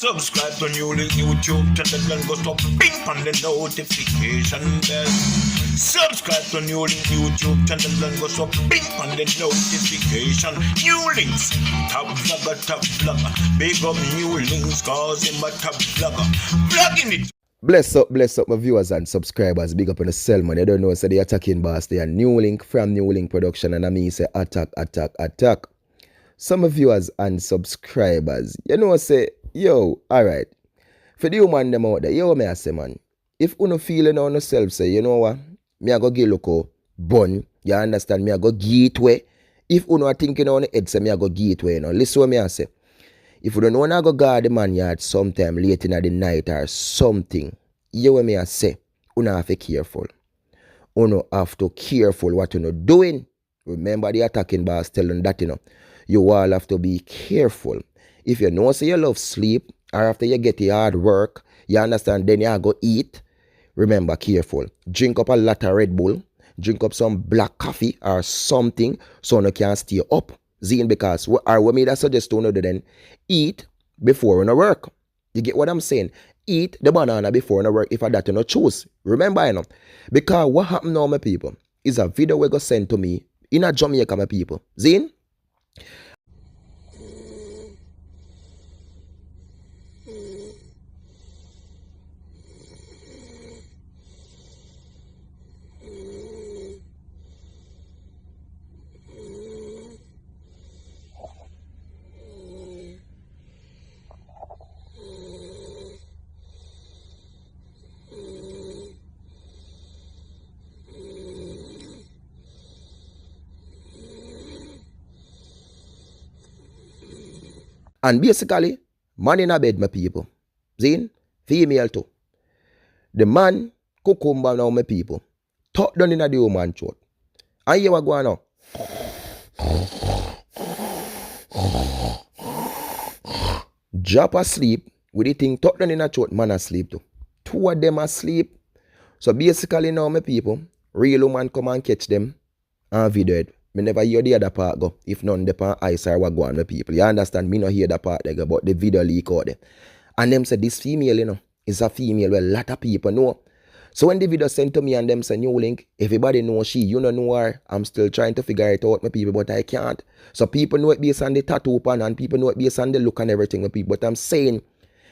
Subscribe to NEWLINK YouTube channel and go stop ping on the notification bell. Subscribe to NEWLINK YouTube channel and go stop ping on the notification. NEWLINKs, top vlogger. Big up NEWLINKs cause him a top vlogger. Vlogging it. Bless up my viewers and subscribers. Big up on the cell, man. You don't know, so the attacking boss there. NEWLINK from NEWLINK Production, and I mean say attack. Some viewers and subscribers, you know, say, yo, alright. For the human them out there, yo, me I say, man, if you no feeling on yourself, say, you know what, me I go get loco bun, you understand, me I go gateway. If you no thinking on the head, say, me I go gateway, you know, listen what me I say. If you don't want to go guard the man yard sometime late in the night or something, you what me I say, you have to be careful. You have to careful what you doing. Remember the attacking boss telling that, you know. You all have to be careful. If you know say you love sleep, or after you get your hard work, you understand, then you go eat. Remember, careful. Drink up a lot of Red Bull. Drink up some black coffee or something so you can stay up. Zine, because what me that suggest to you then, eat before you work. You get what I'm saying? Eat the banana before you work if that you choose. Remember, you know. Because what happened now, my people, is a video we go send to me in a Jamaica, my people. Zine? And basically, man in a bed, my people. Zine, female too. The man, cucumber now, my people. Tuck down in the woman throat. And you are going on. Drop asleep with the thing tucked down in the throat, man asleep too. Two of them asleep. So basically now, my people, real woman come and catch them and video it. Me never hear the other part go. If none the part ice or what go on with people. You understand? Me no hear that part they go, but the video leak out there. And them say this female, you know, is a female where a lot of people know. So when the video sent to me and them say NEWLINK, everybody know she, you don't know her. I'm still trying to figure it out, my people, but I can't. So people know it based on the tattoo pan and people know it based on the look and everything, my people. But I'm saying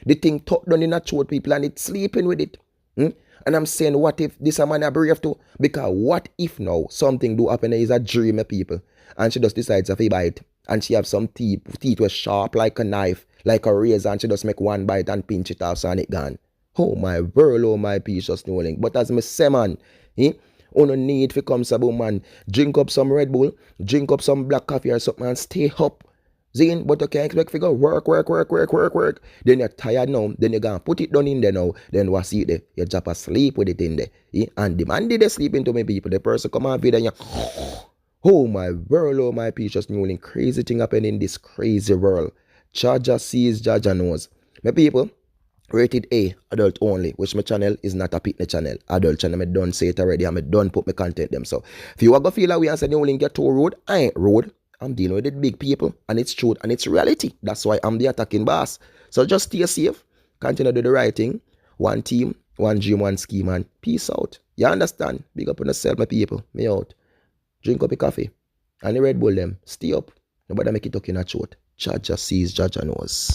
the thing tucked down in a throat, people, and it's sleeping with it. And I'm saying, what if this a man a brave too? Because what if now something do happen is a dream of people and she just decides to bite and she have some teeth were sharp like a knife, like a razor, and she just make one bite and pinch it off so and it gone. Oh my world, oh my precious NEWLINK. But as me say, man, you no need to come sabon, man. Drink up some Red Bull, drink up some black coffee or something and stay up. Zine, but you can't expect to go work. Then you're tired now. Then you're going to put it down in there now. Then what's it there? You just asleep with it in there. And the man did sleep into me, people. The person come on video and you, oh my world, oh my precious NEWLINK. Crazy thing happening in this crazy world. Jaja sees, Jaja knows. My people, rated A, adult only, which my channel is not a picnic channel. Adult channel, I don't say it already. I don't put my content them. So if you want to feel like we and say NEWLINK get to road, I ain't road. I'm dealing with the big people, and it's truth, and it's reality. That's why I'm the attacking boss. So just stay safe, continue to do the right thing. One team, one dream, one scheme, and peace out. You understand? Big up on yourself, my people. Me out. Drink up a coffee. And the Red Bull them. Stay up. Nobody make it talk in a throat. Jaja sees, Jaja knows.